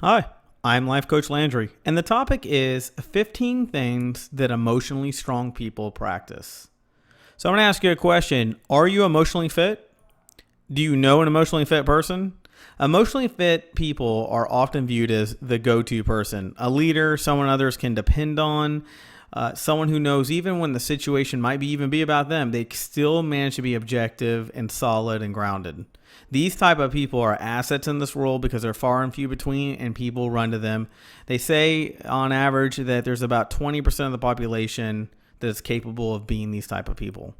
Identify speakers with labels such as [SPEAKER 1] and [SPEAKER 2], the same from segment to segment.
[SPEAKER 1] Hi, I'm Life Coach Landry, and the topic is 15 things that emotionally strong people practice. So I'm going to ask you a question. Are you emotionally fit? Do you know an emotionally fit person? Emotionally fit people are often viewed as the go-to person, a leader, someone others can depend on, someone who knows even when the situation might even be about them, they still manage to be objective and solid and grounded. These type of people are assets in this world because they're far and few between and people run to them. They say on average that there's about 20% of the population that is capable of being these type of people.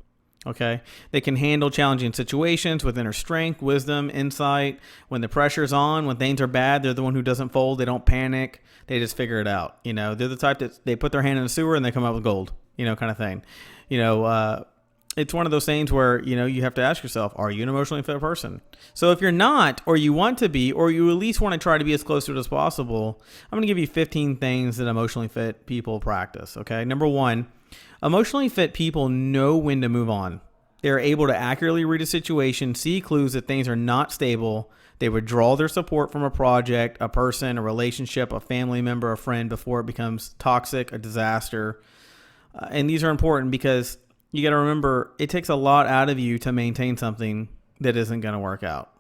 [SPEAKER 1] Okay. They can handle challenging situations with inner strength, wisdom, insight. When the pressure's on, when things are bad, they're the one who doesn't fold. They don't panic. They just figure it out. They're the type that they put their hand in the sewer and they come out with gold, kind of thing. It's one of those things where, you have to ask yourself, are you an emotionally fit person? So if you're not, or you want to be, or you at least want to try to be as close to it as possible, I'm going to give you 15 things that emotionally fit people practice. Okay. Number one, emotionally fit people know when to move on. They're able to accurately read a situation, see clues that things are not stable. They withdraw their support from a project, a person, a relationship, a family member, a friend before it becomes toxic, a disaster. And these are important because you got to remember it takes a lot out of you to maintain something that isn't going to work out.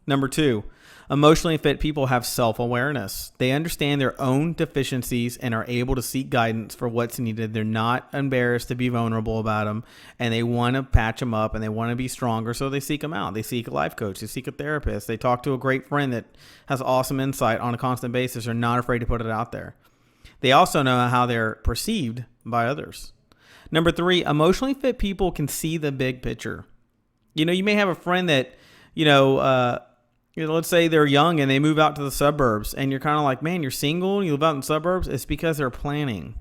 [SPEAKER 1] Number two, emotionally fit people have self-awareness. They understand their own deficiencies and are able to seek guidance for what's needed. They're not embarrassed to be vulnerable about them, and they want to patch them up and they want to be stronger, so they seek them out. They seek a life coach. They seek a therapist. They talk to a great friend that has awesome insight on a constant basis. They're not afraid to put it out there. They also know how they're perceived by others. Number three, emotionally fit people can see the big picture. You may have a friend that, let's say they're young and they move out to the suburbs and you're kind of like, man, you're single and you live out in the suburbs. It's because they're planning.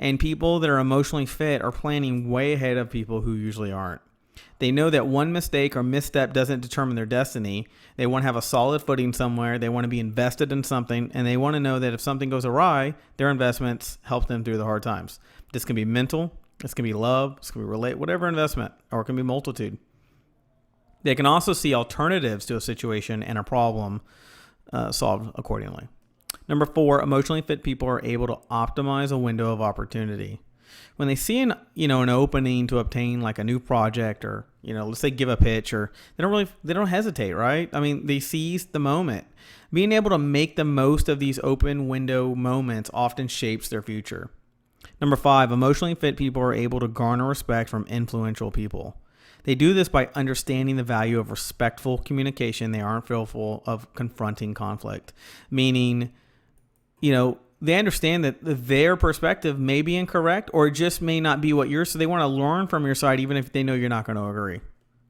[SPEAKER 1] And people that are emotionally fit are planning way ahead of people who usually aren't. They know that one mistake or misstep doesn't determine their destiny. They want to have a solid footing somewhere. They want to be invested in something, and they want to know that if something goes awry, their investments help them through the hard times. This can be mental. This can be love. This can be whatever investment, or it can be multitude. They can also see alternatives to a situation and a problem solved accordingly. Number four, emotionally fit people are able to optimize a window of opportunity. When they see an opening to obtain like a new project or, let's say give a pitch, or they don't hesitate, right? I mean, they seize the moment. Being able to make the most of these open window moments often shapes their future. Number five, emotionally fit people are able to garner respect from influential people. They do this by understanding the value of respectful communication. They aren't fearful of confronting conflict, meaning, they understand that their perspective may be incorrect or it just may not be what yours. So they want to learn from your side, even if they know you're not going to agree,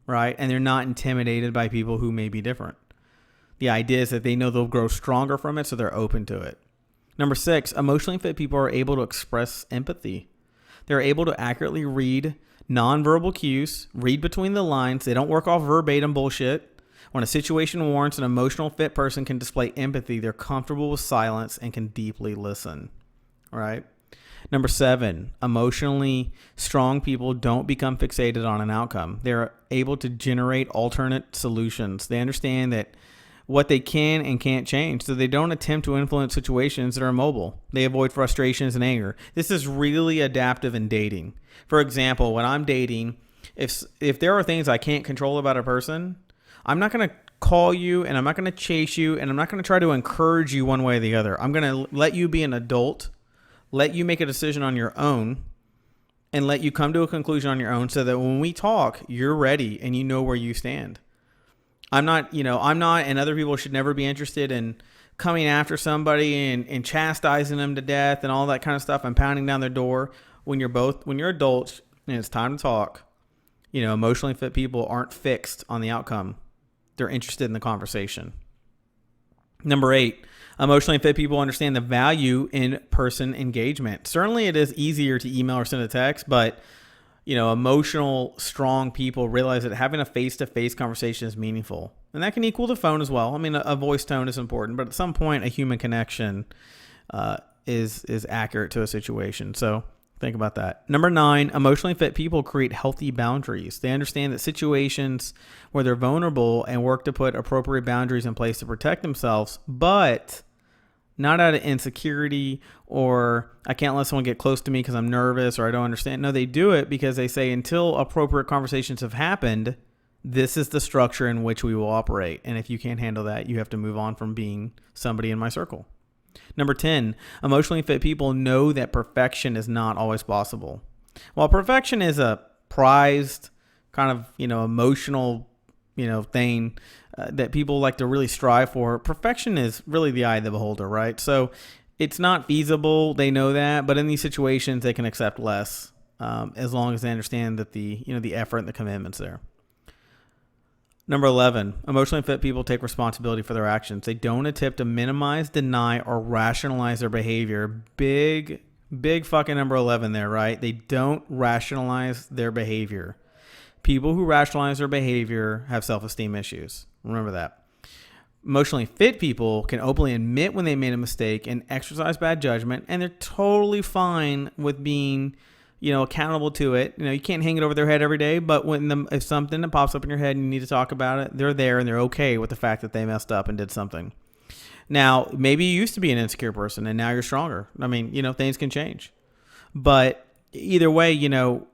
[SPEAKER 1] right? And they're not intimidated by people who may be different. The idea is that they know they'll grow stronger from it, so they're open to it. Number six, emotionally fit people are able to express empathy. They're able to accurately read nonverbal cues, read between the lines. They don't work off verbatim bullshit. When a situation warrants, an emotional fit person can display empathy. They're comfortable with silence and can deeply listen. All right. Number seven, emotionally strong people don't become fixated on an outcome. They're able to generate alternate solutions. They understand that what they can and can't change, so they don't attempt to influence situations that are immobile. They avoid frustrations and anger. This is really adaptive in dating. For example, when I'm dating, if there are things I can't control about a person, I'm not going to call you and I'm not going to chase you and I'm not going to try to encourage you one way or the other. I'm going to let you be an adult, let you make a decision on your own, and let you come to a conclusion on your own so that when we talk, you're ready and you know where you stand. I'm not, and other people should never be interested in coming after somebody and chastising them to death and all that kind of stuff and pounding down their door. When you're adults and it's time to talk, emotionally fit people aren't fixed on the outcome. They're interested in the conversation. Number eight, emotionally fit people understand the value in person engagement. Certainly it is easier to email or send a text, but emotional, strong people realize that having a face-to-face conversation is meaningful. And that can equal the phone as well. I mean, a voice tone is important, but at some point, a human connection is accurate to a situation. So think about that. Number nine, emotionally fit people create healthy boundaries. They understand that situations where they're vulnerable and work to put appropriate boundaries in place to protect themselves, but not out of insecurity or I can't let someone get close to me because I'm nervous or I don't understand. No, they do it because they say until appropriate conversations have happened, this is the structure in which we will operate. And if you can't handle that, you have to move on from being somebody in my circle. Number 10, emotionally fit people know that perfection is not always possible. While perfection is a prized kind of, emotional, thing that people like to really strive for, perfection is really the eye of the beholder, right? So it's not feasible. They know that, but in these situations, they can accept less as long as they understand that the effort and the commitment's there. Number 11, emotionally fit people take responsibility for their actions. They don't attempt to minimize, deny, or rationalize their behavior. Big fucking number 11 there, right? They don't rationalize their behavior. People who rationalize their behavior have self-esteem issues. Remember that. Emotionally fit people can openly admit when they made a mistake and exercise bad judgment, and they're totally fine with being accountable to it. You can't hang it over their head every day, but if something that pops up in your head and you need to talk about it, they're there and they're okay with the fact that they messed up and did something. Now, maybe you used to be an insecure person and now you're stronger. I mean, things can change. But either way, you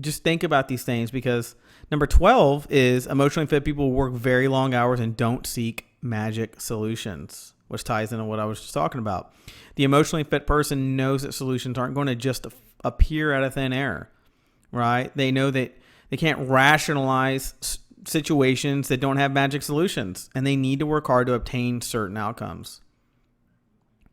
[SPEAKER 1] just think about these things, because number 12 is emotionally fit people work very long hours and don't seek magic solutions, which ties into what I was just talking about. The emotionally fit person knows that solutions aren't going to just appear out of thin air, right? They know that they can't rationalize situations that don't have magic solutions, and they need to work hard to obtain certain outcomes.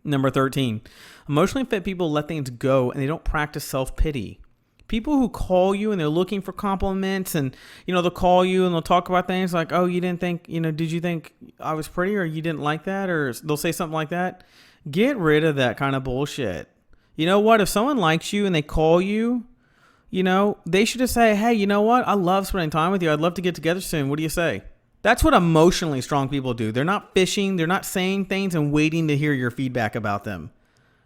[SPEAKER 1] Number 13, emotionally fit people let things go and they don't practice self-pity. People who call you and they're looking for compliments, and they'll call you and they'll talk about things like, oh, you didn't think, did you think I was pretty, or you didn't like that, or they'll say something like that. Get rid of that kind of bullshit. You know what? If someone likes you and they call you, they should just say, hey, you know what? I love spending time with you. I'd love to get together soon. What do you say? That's what emotionally strong people do. They're not fishing. They're not saying things and waiting to hear your feedback about them.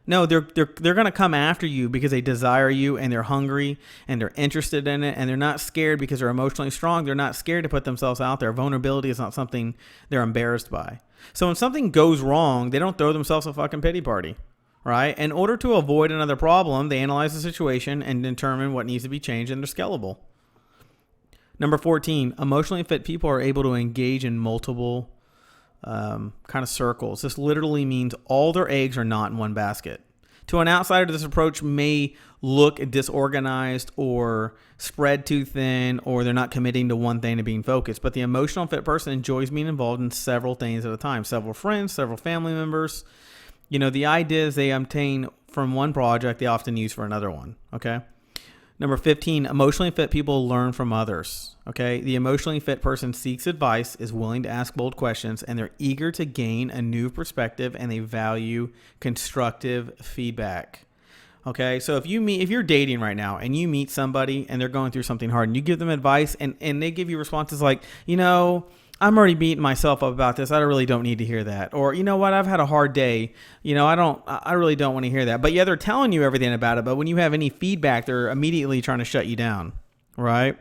[SPEAKER 1] No, they're going to come after you because they desire you and they're hungry and they're interested in it, and they're not scared because they're emotionally strong. They're not scared to put themselves out there. Vulnerability is not something they're embarrassed by. So when something goes wrong, they don't throw themselves a fucking pity party. Right? In order to avoid another problem, they analyze the situation and determine what needs to be changed, and they're scalable. Number 14, emotionally fit people are able to engage in multiple kind of circles. This literally means all their eggs are not in one basket. To an outsider, this approach may look disorganized or spread too thin, or they're not committing to one thing and being focused. But the emotional fit person enjoys being involved in several things at a time. Several friends, several family members. The idea is they obtain from one project they often use for another one, okay? Number 15, emotionally fit people learn from others, okay? The emotionally fit person seeks advice, is willing to ask bold questions, and they're eager to gain a new perspective, and they value constructive feedback, okay? So if you're dating right now and you meet somebody and they're going through something hard and you give them advice and they give you responses like, I'm already beating myself up about this. I really don't need to hear that. Or, you know what? I've had a hard day. I really don't want to hear that. But yeah, they're telling you everything about it. But when you have any feedback, they're immediately trying to shut you down. Right?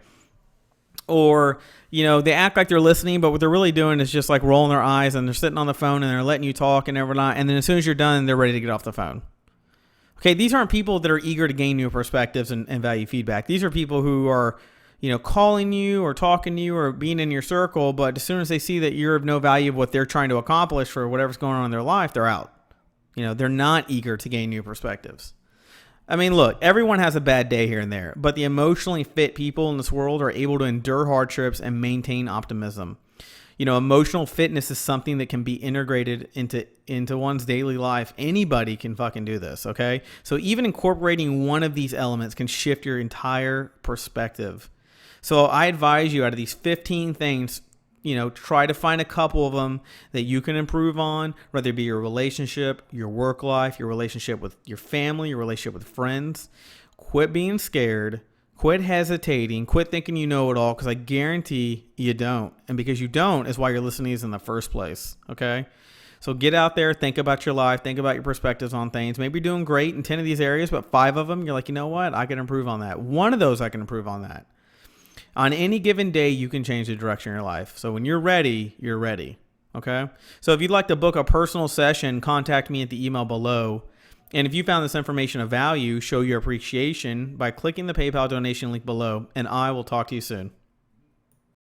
[SPEAKER 1] Or, they act like they're listening, but what they're really doing is just like rolling their eyes, and they're sitting on the phone and they're letting you talk and everything. And then as soon as you're done, they're ready to get off the phone. Okay. These aren't people that are eager to gain new perspectives and value feedback. These are people who are, calling you or talking to you or being in your circle, but as soon as they see that you're of no value of what they're trying to accomplish for whatever's going on in their life, they're out. They're not eager to gain new perspectives. I mean, look, everyone has a bad day here and there, but the emotionally fit people in this world are able to endure hardships and maintain optimism. Emotional fitness is something that can be integrated into one's daily life. Anybody can fucking do this, okay? So even incorporating one of these elements can shift your entire perspective. So I advise you, out of these 15 things, try to find a couple of them that you can improve on, whether it be your relationship, your work life, your relationship with your family, your relationship with friends. Quit being scared. Quit hesitating. Quit thinking you know it all, because I guarantee you don't. And because you don't is why you're listening to these in the first place, okay? So get out there, think about your life, think about your perspectives on things. Maybe you're doing great in 10 of these areas, but 5 of them, you're like, you know what? I can improve on that. One of those, I can improve on that. On any given day, you can change the direction of your life. So when you're ready, you're ready. Okay. So if you'd like to book a personal session, contact me at the email below. And if you found this information of value, show your appreciation by clicking the PayPal donation link below, and I will talk to you soon.